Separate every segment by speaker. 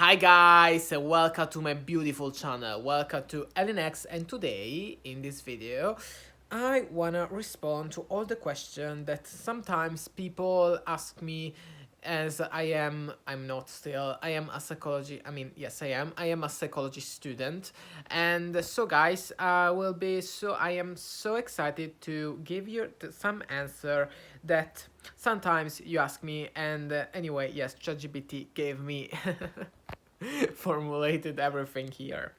Speaker 1: Hi guys, and welcome to my beautiful channel. Welcome to LNX, and today in this video I wanna respond to all the questions that sometimes people ask me, as I'm not still I am a psychology I mean yes I am a psychology student. And so guys, I am so excited to give you some answer that sometimes you ask me. And anyway, yes, ChatGPT gave me formulated everything here.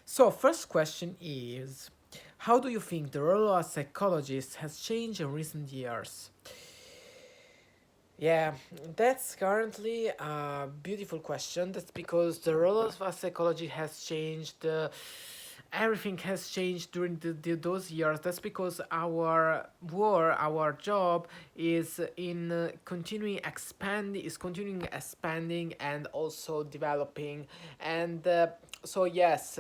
Speaker 1: So, first question is, how do you think the role of a psychologist has changed in recent years? Yeah, that's currently a beautiful question. That's because the role of a psychology has changed. Everything has changed during those years. That's because our work, our job is in continuing expanding and also developing. And so yes,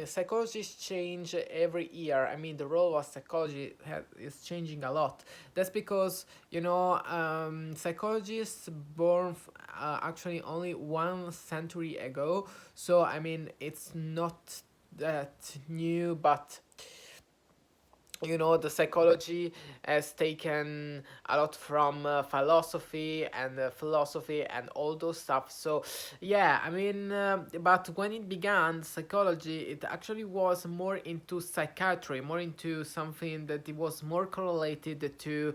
Speaker 1: psychologists change every year. I mean, the role of psychology is changing a lot. That's because psychologists born actually only 1 century ago. So I mean, it's not that new, but the psychology has taken a lot from philosophy and all those stuff. So yeah, I mean, but when it began psychology, it actually was more into psychiatry, more into something that it was more correlated to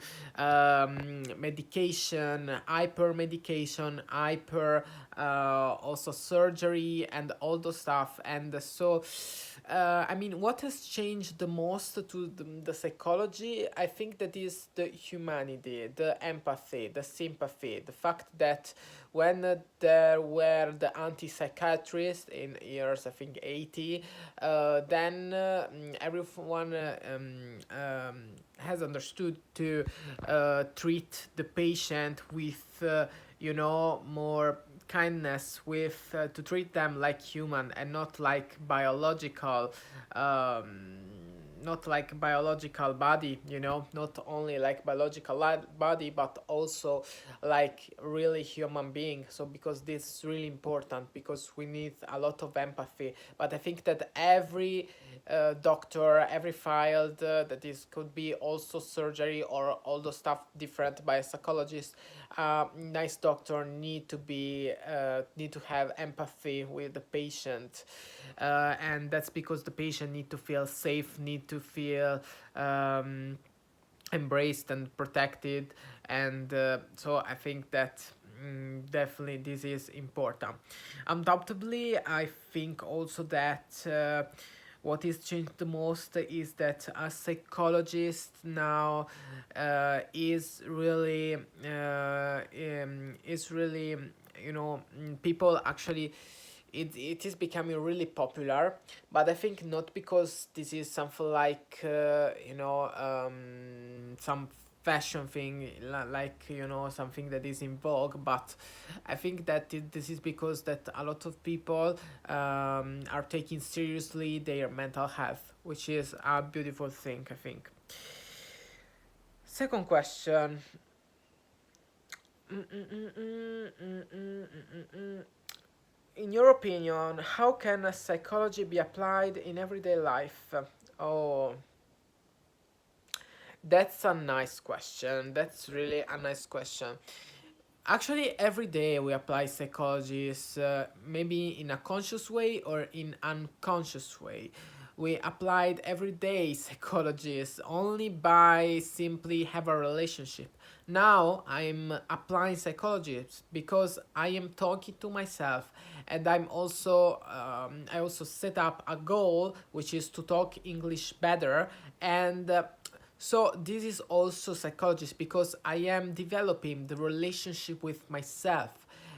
Speaker 1: medication, hyper medication, hyper also surgery and all those stuff. And so I mean, what has changed the most to the psychology? I think that is the humanity, the empathy, the sympathy, the fact that when there were the anti-psychiatrists in years, I think 80, then everyone has understood to treat the patient with more kindness, with to treat them like human and not like biological, not like biological body, not only like biological body, but also like really human being. So because this is really important, because we need a lot of empathy. But I think that every doctor, every field that is could be also surgery or all the stuff different by a psychologist, nice doctor need to have empathy with the patient. And that's because the patient need to feel safe, need to feel embraced and protected. And so I think that definitely this is important. Undoubtedly, I think also that what is changed the most is that a psychologist now is really, people actually, it is becoming really popular. But I think not because this is something like some fashion thing, like something that is in vogue. But I think that this is because that a lot of people are taking seriously their mental health, which is a beautiful thing, I think. Second question. In your opinion, how can psychology be applied in everyday life? Oh, that's a nice question. That's really a nice question. Actually, every day we apply psychologies, maybe in a conscious way or in unconscious way. We applied every day psychologies only by simply have a relationship. Now I'm applying psychologies because I am talking to myself, and I also set up a goal, which is to talk English better. And so this is also psychologist because I am developing the relationship with myself,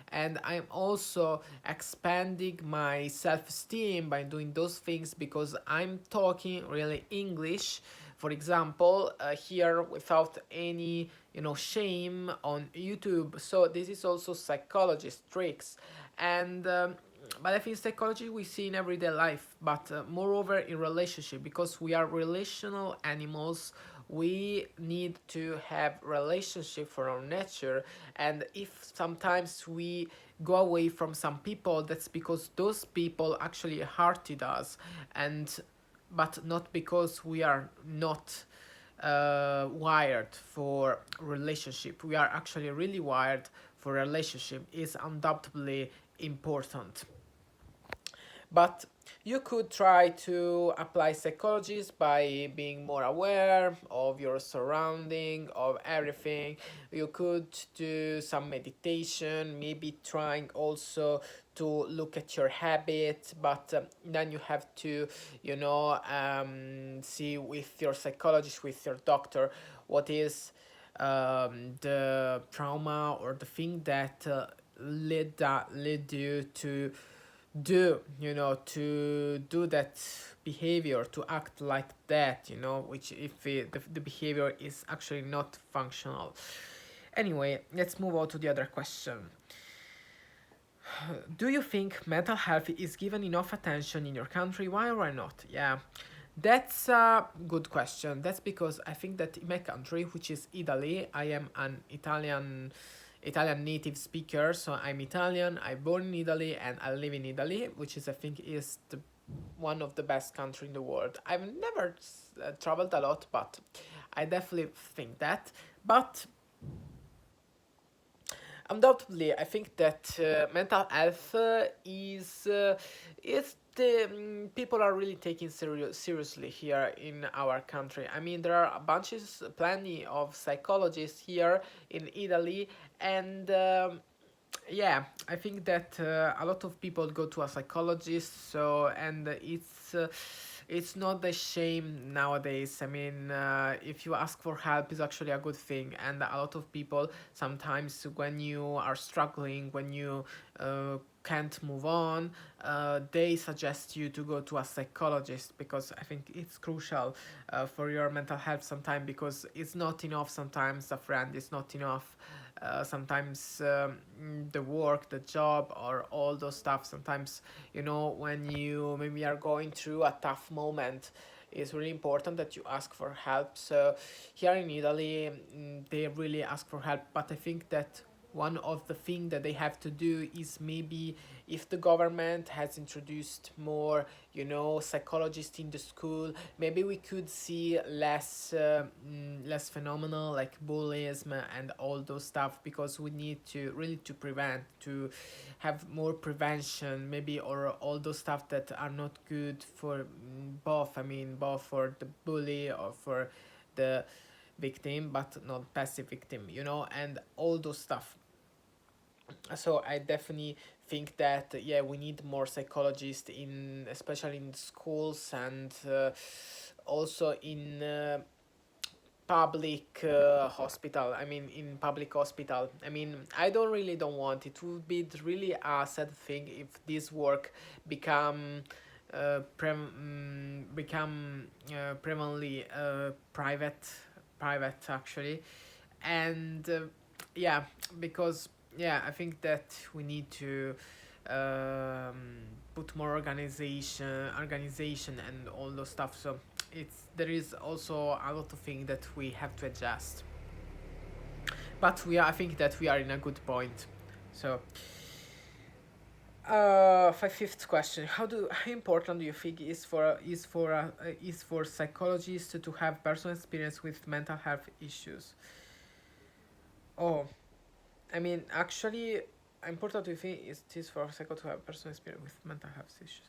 Speaker 1: and I'm also expanding my self-esteem by doing those things because I'm talking really English, for example, here without any shame on YouTube. So this is also psychologist tricks. And but I think psychology we see in everyday life, but moreover in relationship, because we are relational animals. we need to have relationship for our nature, and if sometimes we go away from some people, that's because those people actually hurted us, and but not because we are not wired for relationship. We are actually really wired for relationship. Is undoubtedly important. But you could try to apply psychologies by being more aware of your surrounding, of everything. You could do some meditation, maybe trying also to look at your habits, but then you have to, see with your psychologist, with your doctor, what is the trauma or the thing that led you to do that behavior, to act like that, which if the behavior is actually not functional. Anyway, let's move on to the other question. Do you think mental health is given enough attention in your country? Why or why not? Yeah, that's a good question. That's because I think that in my country, which is Italy, I am an Italian native speaker, so I'm Italian. I born in Italy and I live in Italy, which is I think is the one of the best country in the world. I've never traveled a lot, but I definitely think that. But undoubtedly, I think that mental health is the people are really taking seriously here in our country. I mean, there are plenty of psychologists here in Italy, and yeah, I think that a lot of people go to a psychologist, so and it's not a shame nowadays. I mean, if you ask for help is actually a good thing, and a lot of people sometimes when you are struggling, when you can't move on, they suggest you to go to a psychologist, because I think it's crucial for your mental health sometimes, because it's not enough sometimes a friend is not enough. Sometimes the work, the job, or all those stuff, sometimes when you maybe are going through a tough moment, it's really important that you ask for help. So here in Italy, they really ask for help, but I think that one of the things that they have to do is maybe if the government has introduced more psychologists in the school, maybe we could see less phenomenal like bullyism and all those stuff, because we need to really to prevent, to have more prevention maybe, or all those stuff that are not good for both for the bully or for the victim, but not passive victim, and all those stuff. So I definitely think that yeah, we need more psychologists in, especially in schools, and also in public hospital. I mean, in public hospital. I mean, I don't want it. Would be really a sad thing if this work become prevalently private actually. And yeah, because yeah, I think that we need to put more organization and all those stuff. So there is also a lot of things that we have to adjust, but I think that we are in a good point. So fifth question: how important do you think is for psychologists to have personal experience with mental health issues? Oh, I mean, actually, important to think is this for psycho to have personal experience with mental health issues.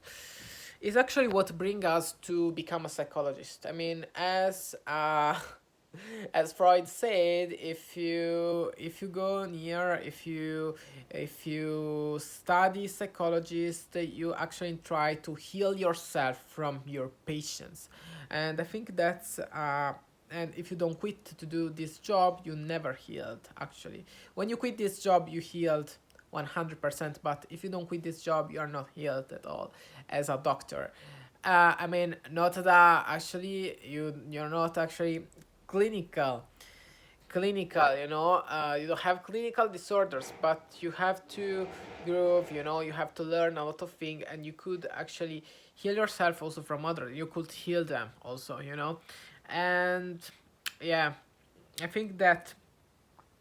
Speaker 1: Is actually what brings us to become a psychologist. I mean, as Freud said, if you go near, if you study psychologist, you actually try to heal yourself from your patients, and I think that's and if you don't quit to do this job, you never healed. Actually, when you quit this job, you healed 100%. But if you don't quit this job, you are not healed at all as a doctor. I mean, not that actually you're not actually clinical you don't have clinical disorders, but you have to groove, you have to learn a lot of things, and you could actually heal yourself also from others. You could heal them also, and Yeah, I think that,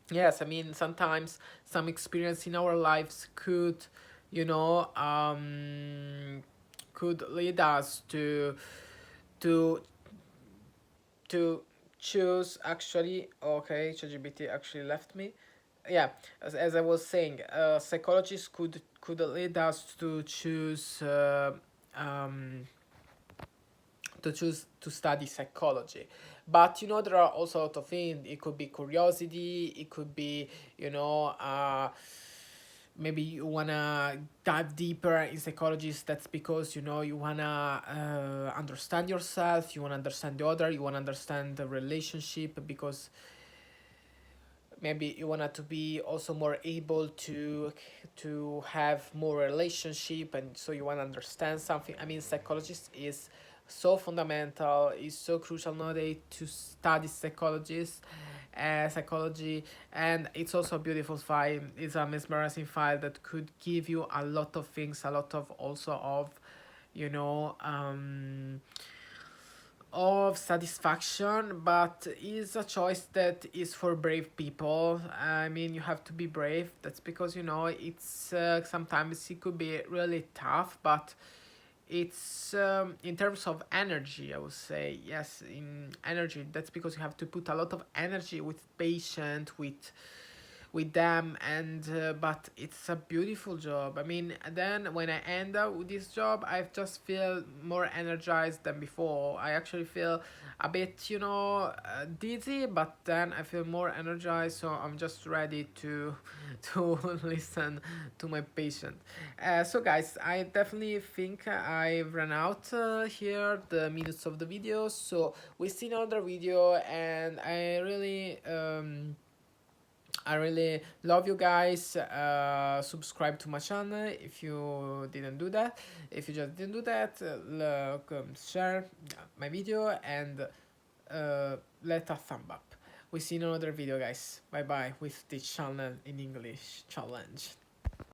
Speaker 1: yes, I mean, sometimes some experience in our lives could, you know, could lead us to to choose, actually. Okay, ChatGPT actually left me. Yeah, as I was saying, psychologists could lead us um, to choose to study psychology. But you know, there are also a lot of things. It could be curiosity, it could be, you know, maybe you wanna dive deeper in psychology. That's because, you know, you wanna understand yourself, you wanna understand the other, you wanna understand the relationship, because maybe you wanna to be also more able to have more relationship, and so you wanna understand something. I mean, psychologist is so fundamental, is so crucial nowadays to study psychology. And it's also a beautiful file, it's a mesmerizing file that could give you a lot of things, a lot of also of, you know, of satisfaction. But it's a choice that is for brave people. I mean, you have to be brave. That's because, you know, it's sometimes it could be really tough, but it's in terms of energy, I would say, yes, in energy. That's because you have to put a lot of energy with patient, with them. And but it's a beautiful job. I mean, then when I end up with this job, I just feel more energized than before. I actually feel a bit, you know, dizzy, but then I feel more energized, so I'm just ready to to listen to my patient. So guys, I definitely think I've run out here the minutes of the video, so we see another video. And I really love you guys. Subscribe to my channel if you didn't do that. If you just didn't do that, look, share my video, and let a thumb up. We see in another video, guys. Bye bye with the channel in English challenge.